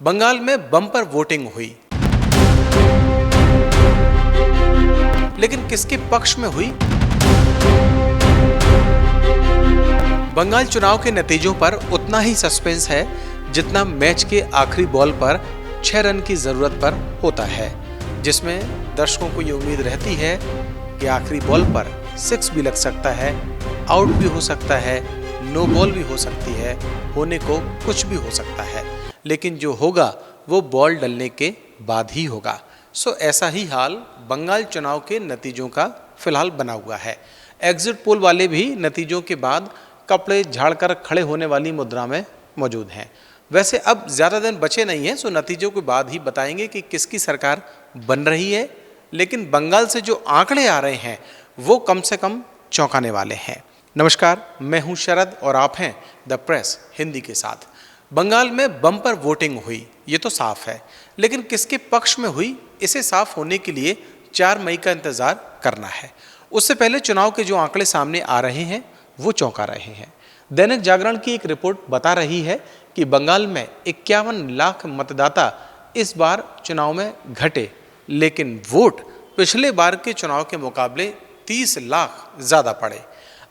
बंगाल में bumper voting हुई, लेकिन किसके पक्ष में हुई? बंगाल चुनाव के नतीजों पर उतना ही सस्पेंस है जितना मैच के आखिरी बॉल पर 6 रन की जरूरत पर होता है, जिसमें दर्शकों को ये उम्मीद रहती है कि आखिरी बॉल पर 6 भी लग सकता है, आउट भी हो सकता है, नो बॉल भी हो सकती है, होने को कुछ भी हो सकता है, लेकिन जो होगा वो बॉल डलने के बाद ही होगा। सो ऐसा ही हाल बंगाल चुनाव के नतीजों का फिलहाल बना हुआ है। एग्जिट पोल वाले भी नतीजों के बाद कपड़े झाड़कर खड़े होने वाली मुद्रा में मौजूद हैं। वैसे अब ज़्यादा दिन बचे नहीं हैं, सो नतीजों के बाद ही बताएंगे कि किसकी सरकार बन रही है, लेकिन बंगाल से जो आंकड़े आ रहे हैं वो कम से कम चौंकाने वाले हैं। नमस्कार, मैं हूं शरद और आप हैं द प्रेस हिंदी के साथ। बंगाल में बम्पर वोटिंग हुई, ये तो साफ है, लेकिन किसके पक्ष में हुई, इसे साफ होने के लिए 4 मई का इंतजार करना है। उससे पहले चुनाव के जो आंकड़े सामने आ रहे हैं वो चौंका रहे हैं। दैनिक जागरण की एक रिपोर्ट बता रही है कि बंगाल में 51 लाख मतदाता इस बार चुनाव में घटे, लेकिन वोट पिछले बार के चुनाव के मुकाबले 30 लाख ज़्यादा पड़े।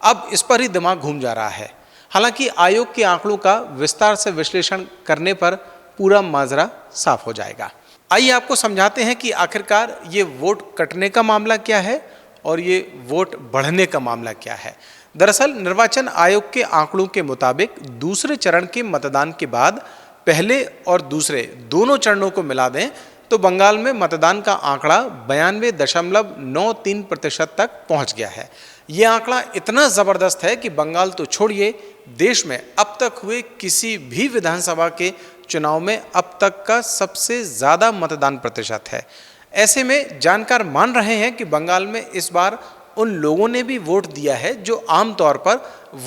अब इस पर ही दिमाग घूम जा रहा है। हालांकि आयोग के आंकड़ों का विस्तार से विश्लेषण करने पर पूरा माजरा साफ हो जाएगा। आइए आपको समझाते हैं कि आखिरकार ये वोट कटने का मामला क्या है और ये वोट बढ़ने का मामला क्या है। दरअसल निर्वाचन आयोग के आंकड़ों के मुताबिक दूसरे चरण के मतदान के बाद पहले और दूसरे दोनों चरणों को मिला दें तो बंगाल में मतदान का आंकड़ा 92.93% तक पहुंच गया है। ये आंकड़ा इतना ज़बरदस्त है कि बंगाल तो छोड़िए, देश में अब तक हुए किसी भी विधानसभा के चुनाव में अब तक का सबसे ज़्यादा मतदान प्रतिशत है। ऐसे में जानकार मान रहे हैं कि बंगाल में इस बार उन लोगों ने भी वोट दिया है जो आमतौर पर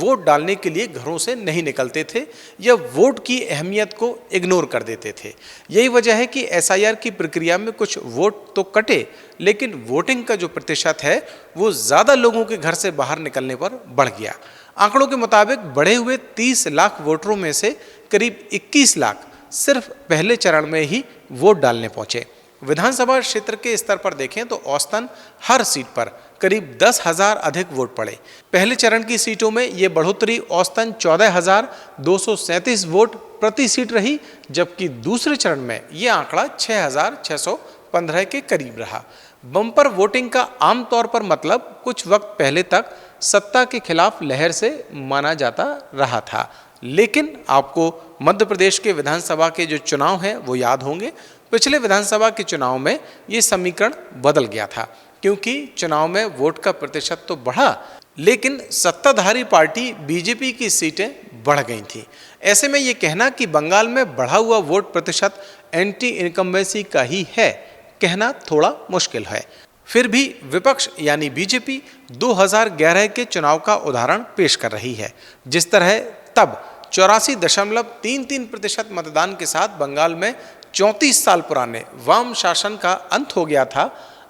वोट डालने के लिए घरों से नहीं निकलते थे या वोट की अहमियत को इग्नोर कर देते थे। यही वजह है कि एसआईआर की प्रक्रिया में कुछ वोट तो कटे, लेकिन वोटिंग का जो प्रतिशत है वो ज़्यादा लोगों के घर से बाहर निकलने पर बढ़ गया। आंकड़ों के मुताबिक बढ़े हुए 30 लाख वोटरों में से करीब 21 लाख सिर्फ पहले चरण में ही वोट डालने पहुंचे। विधानसभा क्षेत्र के स्तर पर देखें तो औसतन हर सीट पर करीब 10,000 अधिक वोट पड़े। पहले चरण की सीटों में ये बढ़ोतरी औसतन 14,237 वोट प्रति सीट रही, जबकि दूसरे चरण में ये आंकड़ा 6,615 के करीब रहा। बम्पर वोटिंग का आमतौर पर मतलब कुछ वक्त पहले तक सत्ता के खिलाफ लहर से माना जाता रहा था, लेकिन आपको मध्य प्रदेश के विधानसभा के जो चुनाव हैं वो याद होंगे। पिछले विधानसभा के चुनाव में ये समीकरण बदल गया था, क्योंकि चुनाव में वोट का प्रतिशत तो बढ़ा, लेकिन सत्ताधारी पार्टी बीजेपी की सीटें बढ़ गई थी। ऐसे में ये कहना कि बंगाल में बढ़ा हुआ वोट प्रतिशत एंटी इनकम्बेंसी का ही है, कहना थोड़ा मुश्किल है। फिर भी विपक्ष यानी बीजेपी 2011 के चुनाव का उदाहरण पेश कर रही है। जिस तरह तब 84.33% मतदान के साथ बंगाल में 34 साल पुराने वाम शासन का अंत हो गया था,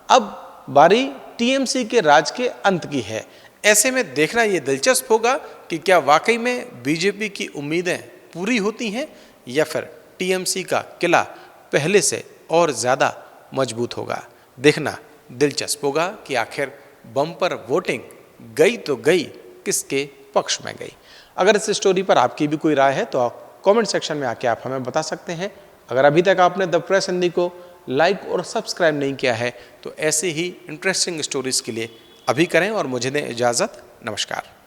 अब बारी टीएमसी के राज के अंत की है। ऐसे में देखना ये दिलचस्प होगा कि क्या वाकई में बीजेपी की उम्मीदें पूरी होती हैं या फिर टीएमसी का किला पहले से और ज़्यादा मजबूत होगा। देखना दिलचस्प होगा कि आखिर बम्पर वोटिंग गई तो गई, किसके पक्ष में गई। अगर इस स्टोरी पर आपकी भी कोई राय है तो कमेंट सेक्शन में आके आप हमें बता सकते हैं। अगर अभी तक आपने द प्रेस हिंदी को लाइक और सब्सक्राइब नहीं किया है तो ऐसे ही इंटरेस्टिंग स्टोरीज के लिए अभी करें और मुझे दें इजाज़त। नमस्कार।